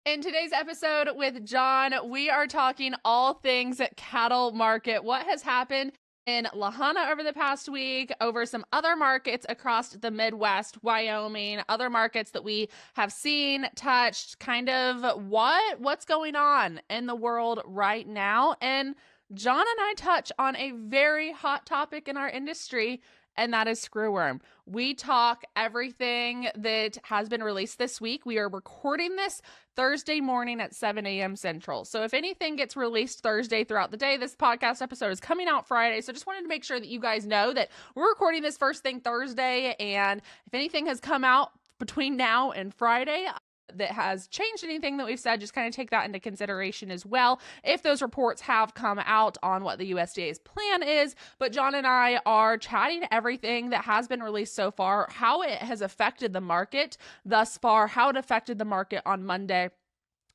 In today's episode with John, we are talking all things cattle market. What has happened in Lahana over the past week, over some other markets across the Midwest, Wyoming, other markets that we have seen, touched, kind of what's going on in the world right now. And John and I touch on a very hot topic in our industry, and that is Screwworm. We talk everything that has been released this week. We are recording this Thursday morning at 7 a.m. Central. So if anything gets released Thursday throughout the day, this podcast episode is coming out Friday. So just wanted to make sure that you guys know that we're recording this first thing Thursday. And if anything has come out between now and Friday that has changed anything that we've said, just kind of take that into consideration as well, if those reports have come out on what the USDA's plan is. But John and I are chatting everything that has been released so far, how it has affected the market thus far, how it affected the market on Monday,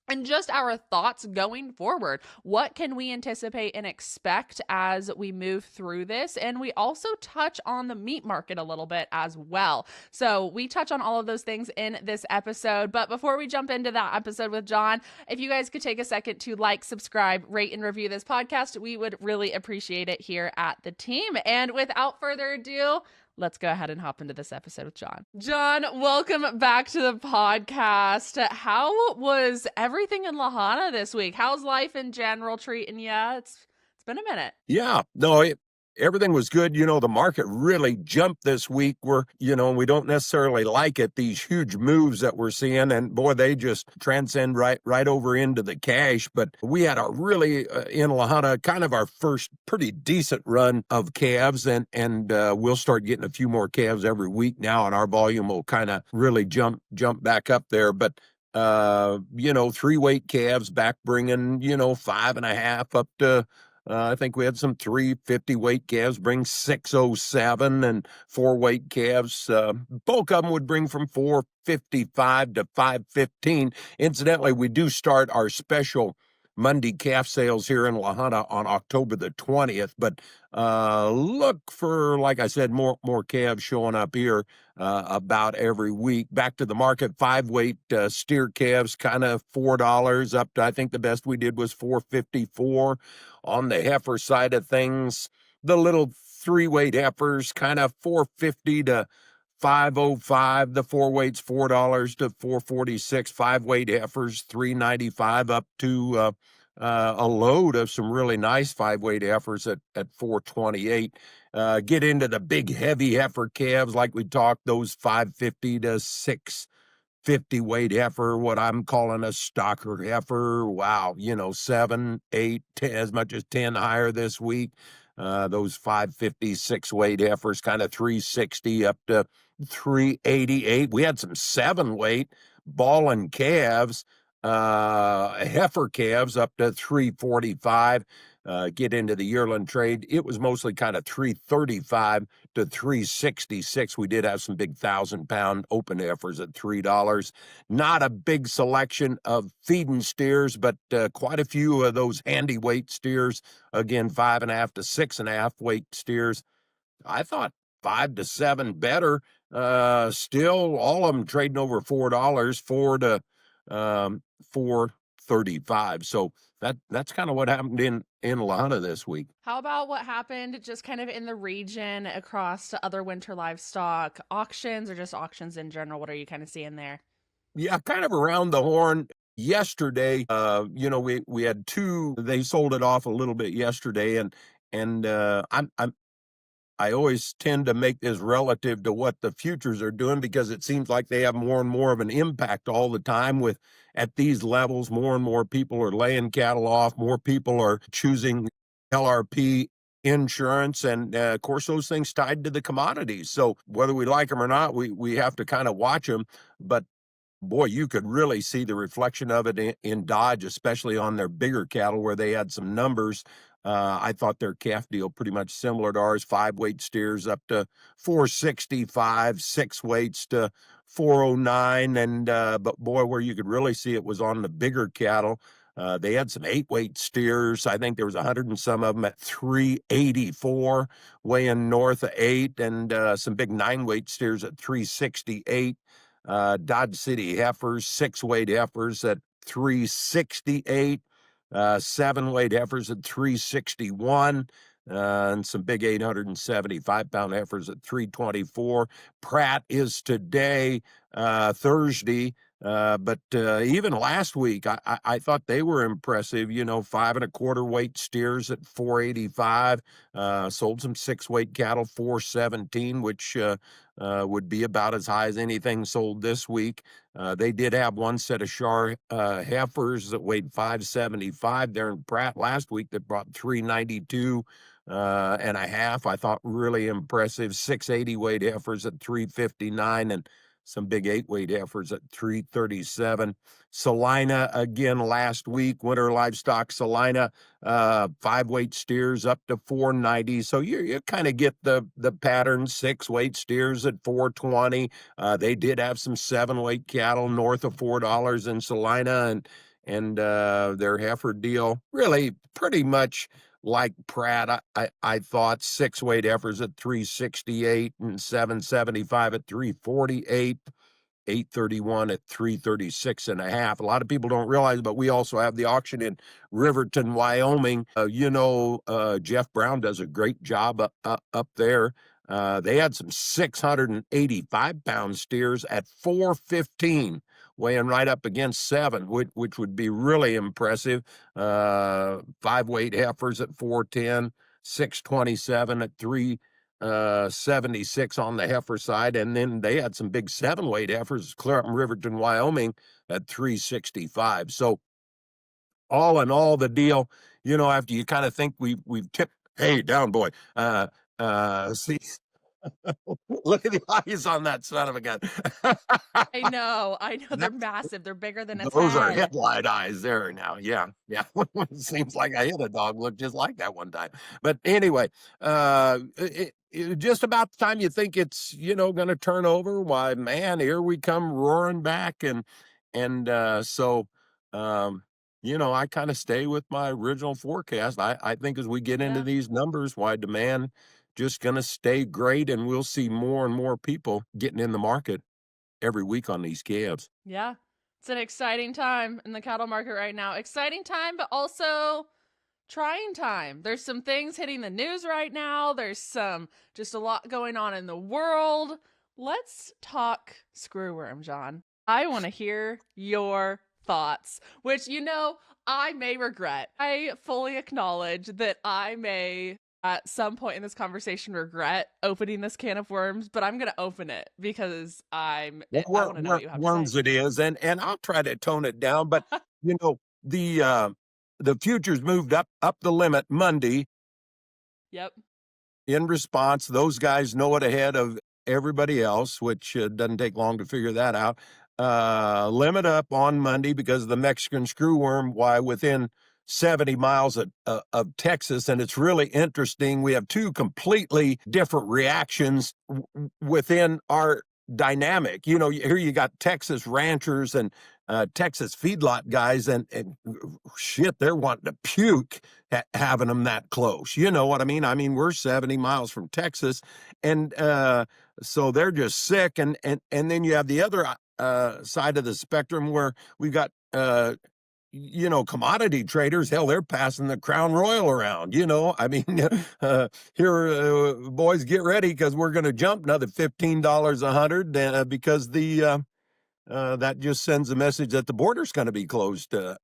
and just our thoughts going forward. What can we anticipate and expect as we move through this? And we also touch on the meat market a little bit as well. So we touch on all of those things in this episode. But before we jump into that episode with John, if you guys could take a second to like, subscribe, rate, and review this podcast, we would really appreciate it here at the team. And without further ado, let's go ahead and hop into this episode with John. John, welcome back to the podcast. How was everything in Lahana this week? How's life in general treating you? It's been a minute. Yeah, no, everything was good. The market really jumped this week. We don't necessarily like it, these huge moves that we're seeing. And boy, they just transcend right over into the cash. But we had a really, in Lahana, kind of our first pretty decent run of calves. And we'll start getting a few more calves every week now. And our volume will kind of really jump back up there. But 3-weight calves back bringing, 5.5 up to, I think we had some 350 weight calves bring 607, and 4-weight calves, bulk of them would bring from 455 to 515. Incidentally, we do start our special Monday calf sales here in Lahana on October the 20th, but look for, like I said, more calves showing up here about every week. Back to the market, 5-weight steer calves, kind of $4 up to, I think the best we did was $4.54. On the heifer side of things, the little 3-weight heifers, kind of $4.50 to $5.05. The 4-weights, $4 to $4.46. 5-weight heifers, $3.95 up to a load of some really nice 5-weight heifers at $4.28. Get into the big heavy heifer calves like we talked, those $5.50 to $6.50 weight heifer, what I'm calling a stocker heifer. Wow, 7, 8, 10, as much as 10 higher this week. Those 5.50 6-weight heifers, kind of $3.60 up to $3.88. We had some 7-weight balling calves, heifer calves up to $3.45. Get into the yearling trade, it was mostly kind of $3.35 to $3.66. We did have some big 1,000-pound open heifers at $3. Not a big selection of feeding steers, but quite a few of those handy weight steers. Again, 5.5 to 6.5 weight steers. I thought 5 to 7 better. Still, all of them trading over $4, 4 to $4.35. So that's kind of what happened in Lahana this week. How about what happened just kind of in the region across to other winter livestock auctions, or just auctions in general? What are you kind of seeing there? Yeah, kind of around the horn. Yesterday, we had 2. They sold it off a little bit yesterday, and I always tend to make this relative to what the futures are doing, because it seems like they have more and more of an impact all the time. With at these levels, more and more people are laying cattle off, more people are choosing LRP insurance, and of course those things tied to the commodities. So whether we like them or not, we have to kind of watch them. But boy, you could really see the reflection of it in Dodge, especially on their bigger cattle where they had some numbers. I thought their calf deal pretty much similar to ours. 5-weight steers up to $4.65, 6-weights to $4.09, and but boy, where you could really see it was on the bigger cattle. They had some 8-weight steers. I think there was 100 and some of them at $3.84, weighing north of 8, and some big 9-weight steers at $3.68. Dodge City heifers, 6-weight heifers at 368. 7-weight heifers at 361. And some big 875-pound heifers at 324. Pratt is today, Thursday. But even last week, I thought they were impressive. 5 1/4 weight steers at 485. Sold some 6-weight cattle, 417, which would be about as high as anything sold this week. They did have one set of Char heifers that weighed 575 there in Pratt last week that brought 392 and a half. I thought really impressive. 680 weight heifers at 359 and some big 8-weight heifers at 337. Salina again last week, winter livestock Salina, 5-weight steers up to 490. So you kind of get the pattern. 6-weight steers at 420. They did have some 7-weight cattle north of $4 in Salina, and their heifer deal really pretty much like Pratt. I thought 6-weight heifers at 368 and 775 at 348. 831 at 336 and a half. A lot of people don't realize, but we also have the auction in Riverton, Wyoming. Jeff Brown does a great job up there. They had some 685-pound steers at 415, weighing right up against 7, which would be really impressive. 5-weight heifers at 410, 627 at 376 on the heifer side, and then they had some big 7-weight heifers clear up in Riverton, Wyoming at 365. So all in all, the deal, after you kind of think we've tipped, hey, down boy, see, look at the eyes on that son of a gun. I know. They're massive. They're bigger than its Those are head. headlight eyes there now. Yeah. It seems like I hit a dog looked just like that one time. But anyway, just about the time you think it's, going to turn over, why, man, here we come roaring back. So, I kind of stay with my original forecast. I think as we get into these numbers, why demand just going to stay great, and we'll see more and more people getting in the market every week on these calves. Yeah. It's an exciting time in the cattle market right now. Exciting time, but also trying time. There's some things hitting the news right now. There's just a lot going on in the world. Let's talk Screwworm, John. I want to hear your thoughts, which, I may regret. I fully acknowledge that I may at some point in this conversation regret opening this can of worms, but I'm going to open it because I want to know what you have worms to say. It is, and I'll try to tone it down, but the futures moved up the limit Monday. Yep. In response, those guys know it ahead of everybody else, which doesn't take long to figure that out. Limit up on Monday because of the Mexican screwworm, within 70 miles of Texas. And it's really interesting. We have two completely different reactions within our dynamic. Here you got Texas ranchers and Texas feedlot guys, and shit, they're wanting to puke having them that close. You know what I mean? We're 70 miles from Texas, and so they're just sick. And then you have the other side of the spectrum where we've got commodity traders. Hell, they're passing the Crown Royal around. Here, boys, get ready because we're going to jump another $15 a hundred because that just sends a message that the border's going to be closed. That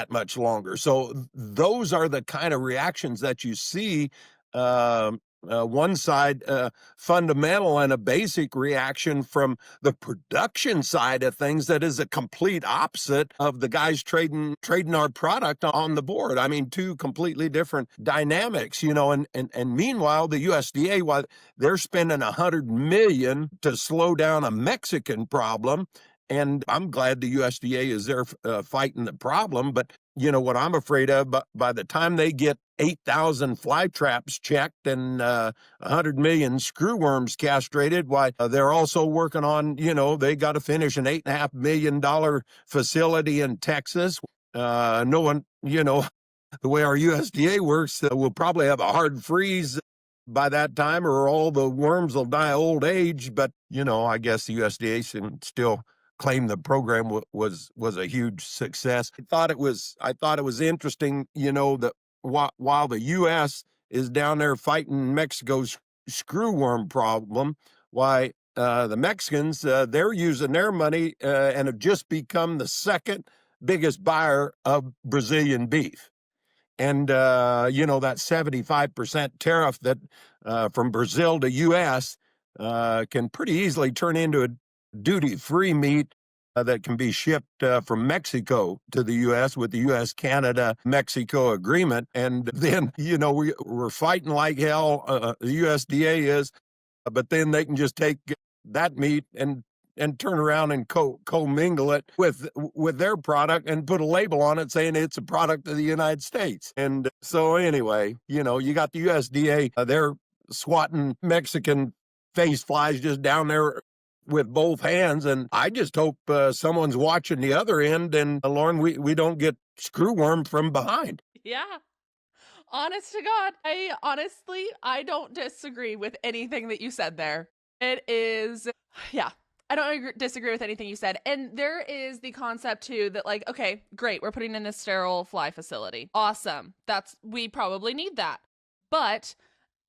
much longer. So those are the kind of reactions that you see. One side, fundamental and a basic reaction from the production side of things that is a complete opposite of the guys trading our product on the board. Two completely different dynamics, and meanwhile, the USDA, while they're spending $100 million to slow down a Mexican problem, and I'm glad the USDA is there fighting the problem, but what I'm afraid of, but by the time they get 8,000 fly traps checked and 100 million screwworms castrated, they're also working on, they got to finish an $8.5 million facility in Texas. No one, the way our USDA works, we'll probably have a hard freeze by that time, or all the worms will die old age. But, I guess the USDA can still claimed the program was a huge success. I thought it was interesting, that while the U.S. is down there fighting Mexico's screwworm problem, why the Mexicans, they're using their money and have just become the second biggest buyer of Brazilian beef. And, that 75% tariff that from Brazil to U.S. Can pretty easily turn into a duty-free meat that can be shipped from Mexico to the U.S. with the U.S.-Canada-Mexico agreement. And then, we're fighting like hell, the USDA is, but then they can just take that meat and turn around and co-mingle it with their product and put a label on it saying it's a product of the United States. And so anyway, you got the USDA, they're swatting Mexican face flies just down there with both hands. And I just hope someone's watching the other end, and Lauren, we don't get screwworm from behind. Yeah. Honest to God, I don't disagree with anything that you said there. It is, yeah. I don't disagree with anything you said. And there is the concept too that like, okay, great, we're putting in this sterile fly facility. Awesome. We probably need that. But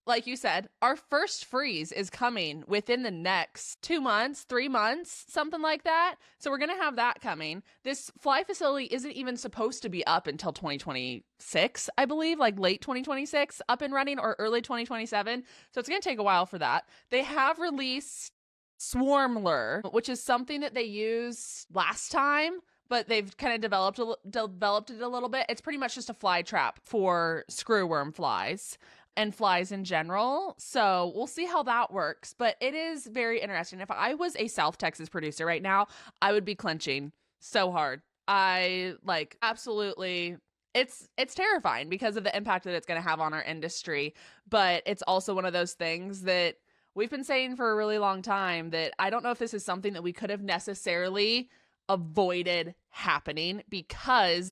like you said, our first freeze is coming within the next 2 months, 3 months, something like that. So we're going to have that coming. This fly facility isn't even supposed to be up until 2026, I believe, like late 2026, up and running, or early 2027. So it's going to take a while for that. They have released swarm lure, which is something that they used last time, but they've kind of developed it a little bit. It's pretty much just a fly trap for screwworm flies and flies in general. So we'll see how that works, but it is very interesting. If I was a South Texas producer right now, I would be clenching so hard. I like absolutely. It's terrifying because of the impact that it's going to have on our industry, but it's also one of those things that we've been saying for a really long time that I don't know if this is something that we could have necessarily avoided happening because,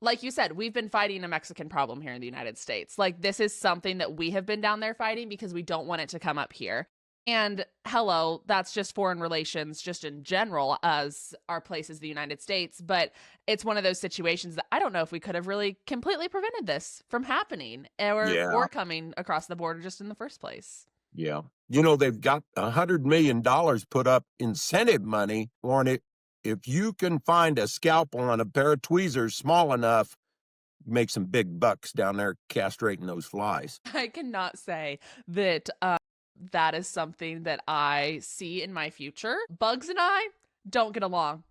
like you said, we've been fighting a Mexican problem here in the United States. Like, this is something that we have been down there fighting because we don't want it to come up here. And hello, that's just foreign relations just in general, as our place is the United States. But it's one of those situations that I don't know if we could have really completely prevented this from happening or coming across the border just in the first place. Yeah. They've got $100 million put up incentive money, Lauren. If you can find a scalpel on a pair of tweezers small enough, make some big bucks down there castrating those flies. I cannot say that that is something that I see in my future. Bugs and I don't get along.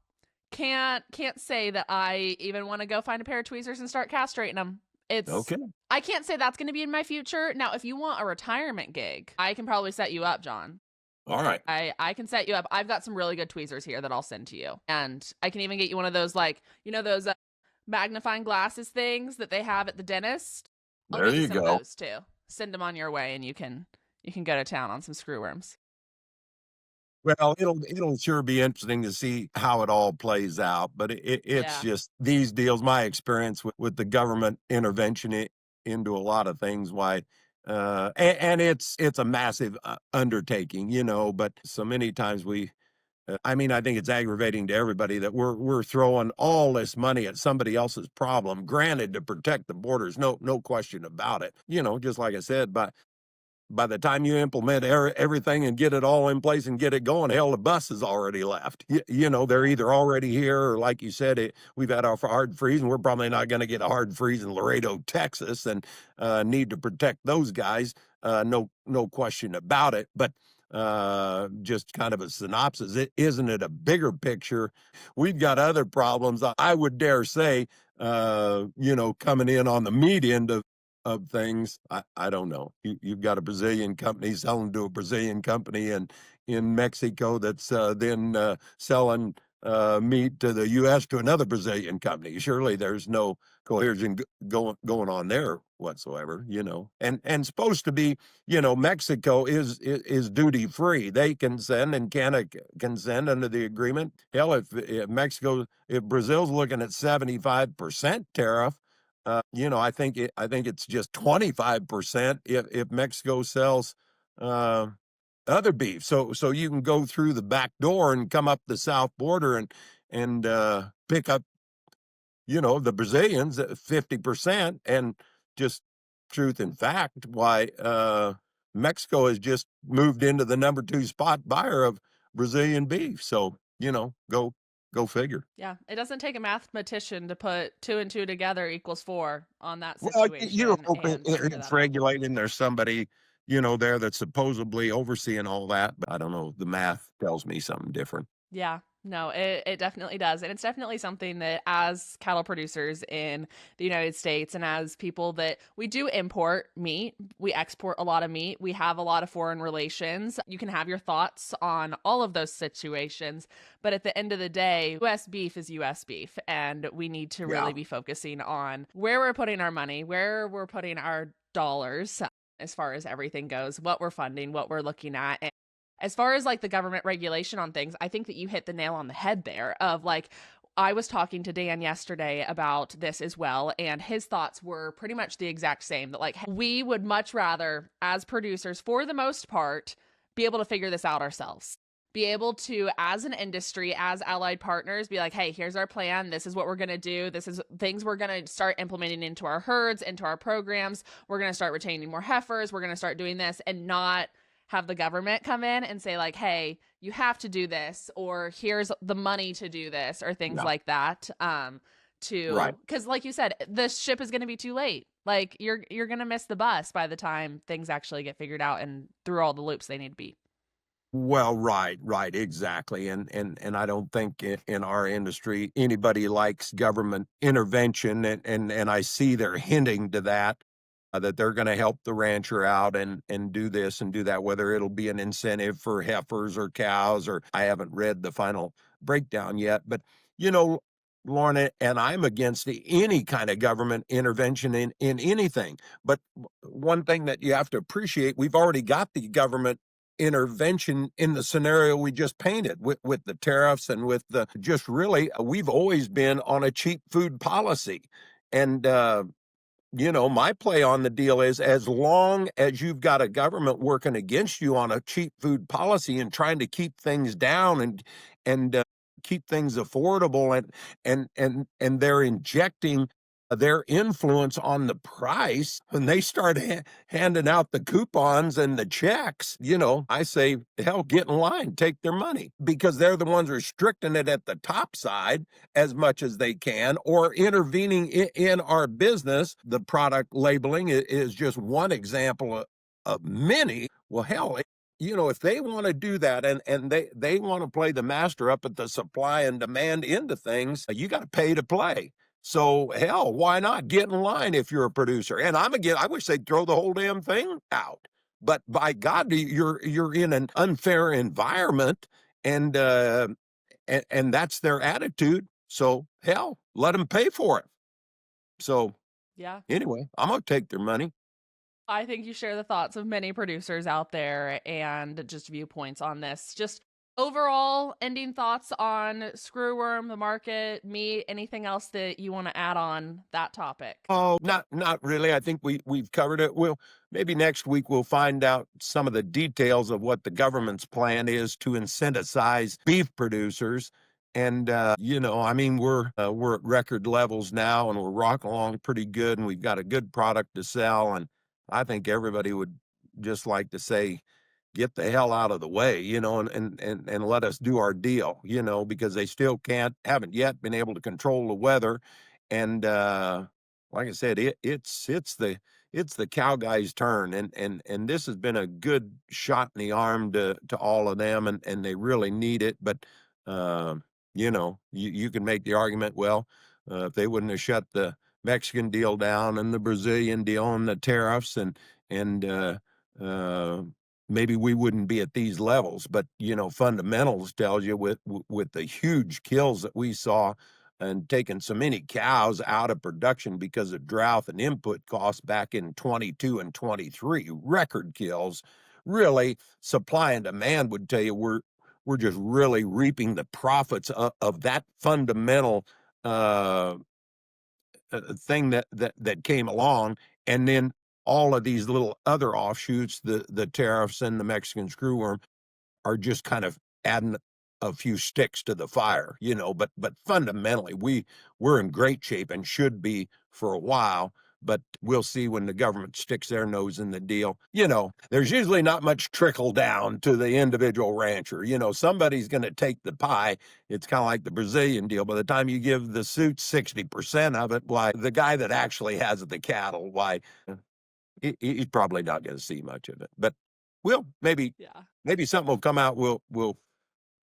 Can't say that I even want to go find a pair of tweezers and start castrating them. It's okay. I can't say that's going to be in my future. Now, if you want a retirement gig, I can probably set you up, John. All right. I can set you up. I've got some really good tweezers here that I'll send to you. And I can even get you one of those, like, those magnifying glasses things that they have at the dentist. There you go. Those too. Send them on your way and you can go to town on some screwworms. Well, it'll sure be interesting to see how it all plays out, but it's just these deals. My experience with the government intervention into a lot of things, why, and it's a massive undertaking, but so many times I think it's aggravating to everybody that we're throwing all this money at somebody else's problem, granted to protect the borders, no question about it, just like I said, but by the time you implement everything and get it all in place and get it going, hell, the bus is already left. They're either already here or, like you said, we've had our hard freeze, and we're probably not going to get a hard freeze in Laredo, Texas, and need to protect those guys. No question about it. But just kind of a synopsis, isn't it a bigger picture? We've got other problems, I would dare say, coming in on the meat end of things. I don't know. You've got a Brazilian company selling to a Brazilian company and in Mexico that's then selling meat to the U.S. to another Brazilian company. Surely there's no cohesion going on there whatsoever, and supposed to be, Mexico is duty free. They can send, and Canada can send under the agreement. Hell, if Brazil's looking at 75% tariff, I think it's just 25% if Mexico sells other beef. So you can go through the back door and come up the south border and pick up, the Brazilians at 50%. And just truth and fact, why Mexico has just moved into the number 2 spot buyer of Brazilian beef. So, go figure. Yeah, it doesn't take a mathematician to put 2 and 2 together equals 4 on that Well, you're situation hoping and figure it's that out. regulating. There's somebody, there that's supposedly overseeing all that. But I don't know. The math tells me something different. Yeah, no, it definitely does. And it's definitely something that as cattle producers in the United States and as people that we do import meat, we export a lot of meat, we have a lot of foreign relations. You can have your thoughts on all of those situations. But at the end of the day, US beef is US beef. And we need to Yeah. really be focusing on where we're putting our money, where we're putting our dollars as far as everything goes, what we're funding, what we're looking at. As far as like the government regulation on things, I think that you hit the nail on the head there of like, I was talking to Dan yesterday about this as well, and his thoughts were pretty much the exact same that like we would much rather, as producers, for the most part, be able to figure this out ourselves. Be able to, as an industry, as allied partners, be like, hey, here's our plan. This is what we're going to do. This is things we're going to start implementing into our herds, into our programs. We're going to start retaining more heifers. We're going to start doing this and not have the government come in and say like, hey, you have to do this, or here's the money to do this, or things Yeah. like that. Right. Because like you said, the ship is going to be too late. Like you're going to miss the bus by the time things actually get figured out and through all the loops they need to be. Well, right, exactly. And I don't think in our industry anybody likes government intervention, and I see they're hinting to that they're going to help the rancher out and do this and do that, whether it'll be an incentive for heifers or cows, or I haven't read the final breakdown yet. But you know, Lorna, and I'm against any kind of government intervention in anything. But one thing that you have to appreciate, we've already got the government intervention in the scenario we just painted with the tariffs and with the just really, we've always been on a cheap food policy. And my play on the deal is, as long as you've got a government working against you on a cheap food policy and trying to keep things down and keep things affordable, and they're injecting their influence on the price when they start handing out the coupons and the checks, I say, hell, get in line, take their money, because they're the ones restricting it at the top side as much as they can, or intervening in our business. The product labeling is just one example of many. Well, hell, if they want to do that, and they want to play the master up at the supply and demand into things, you got to pay to play. So hell, why not get in line if you're a producer? And I wish they'd throw the whole damn thing out. But by God, you're in an unfair environment, and and that's their attitude. So hell, let them pay for it. So Yeah. anyway, I'm gonna take their money. I think you share the thoughts of many producers out there and just viewpoints on this. Just overall ending thoughts on Screwworm, the market, meat, anything else that you want to add on that topic? Oh, not really. I think we've covered it. Maybe next week we'll find out some of the details of what the government's plan is to incentivize beef producers. And I mean, we're at record levels now, and we're rocking along pretty good, and we've got a good product to sell. And I think everybody would just like to say, get the hell out of the way, and let us do our deal, because they still haven't yet been able to control the weather. And like I said, it's the cow guy's turn, and this has been a good shot in the arm to all of them, and they really need it. But you can make the argument, well, if they wouldn't have shut the Mexican deal down and the Brazilian deal and the tariffs, and uh, maybe we wouldn't be at these levels. But fundamentals tells you with the huge kills that we saw, and taking so many cows out of production because of drought and input costs back in 22 and 23, record kills. Really, supply and demand would tell you we're just really reaping the profits of that fundamental thing that came along. And then all of these little other offshoots, the tariffs and the Mexican screwworm, are just kind of adding a few sticks to the fire, but fundamentally we're in great shape and should be for a while. But we'll see when the government sticks their nose in the deal. There's usually not much trickle down to the individual rancher. Somebody's going to take the pie. It's kind of like the Brazilian deal. By the time you give the suit 60% of it, why, the guy that actually has the cattle, why, he's probably not going to see much of it. But maybe something will come out. We'll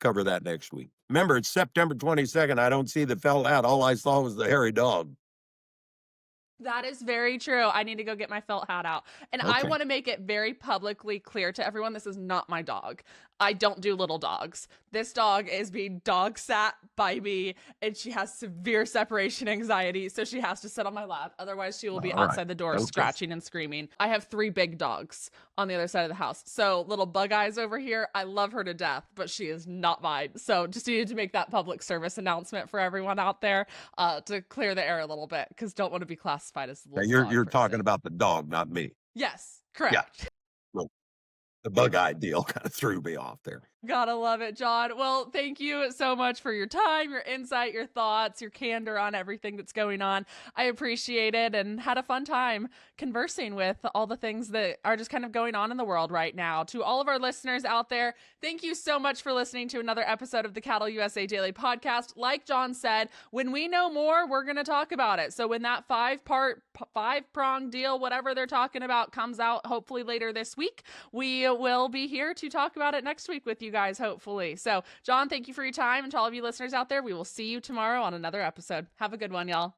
cover that next week. Remember, it's September 22nd. I don't see the felt hat. All I saw was the hairy dog. That is very true. I need to go get my felt hat out. And I want to make it very publicly clear to everyone, this is not my dog. I don't do little dogs. This dog is being dog sat by me, and she has severe separation anxiety, so she has to sit on my lap. Otherwise, she will be outside the door scratching and screaming. I have 3 big dogs on the other side of the house. So little Bug Eyes over here, I love her to death, but she is not mine. So just needed to make that public service announcement for everyone out there to clear the air a little bit, because don't want to be classified as a little dog You're person. talking about the dog, not me. Yes, correct. Yeah. Well, the Bug Eye deal kind of threw me off there. Gotta love it, John. Well, thank you so much for your time, your insight, your thoughts, your candor on everything that's going on. I appreciate it and had a fun time conversing with all the things that are just kind of going on in the world right now. To all of our listeners out there, thank you so much for listening to another episode of the CattleUSA Daily Podcast. Like John said, when we know more, we're going to talk about it. So when that 5-prong deal, whatever they're talking about, comes out hopefully later this week, we will be here to talk about it next week with you guys, hopefully. So, John, thank you for your time. And to all of you listeners out there, we will see you tomorrow on another episode. Have a good one, y'all.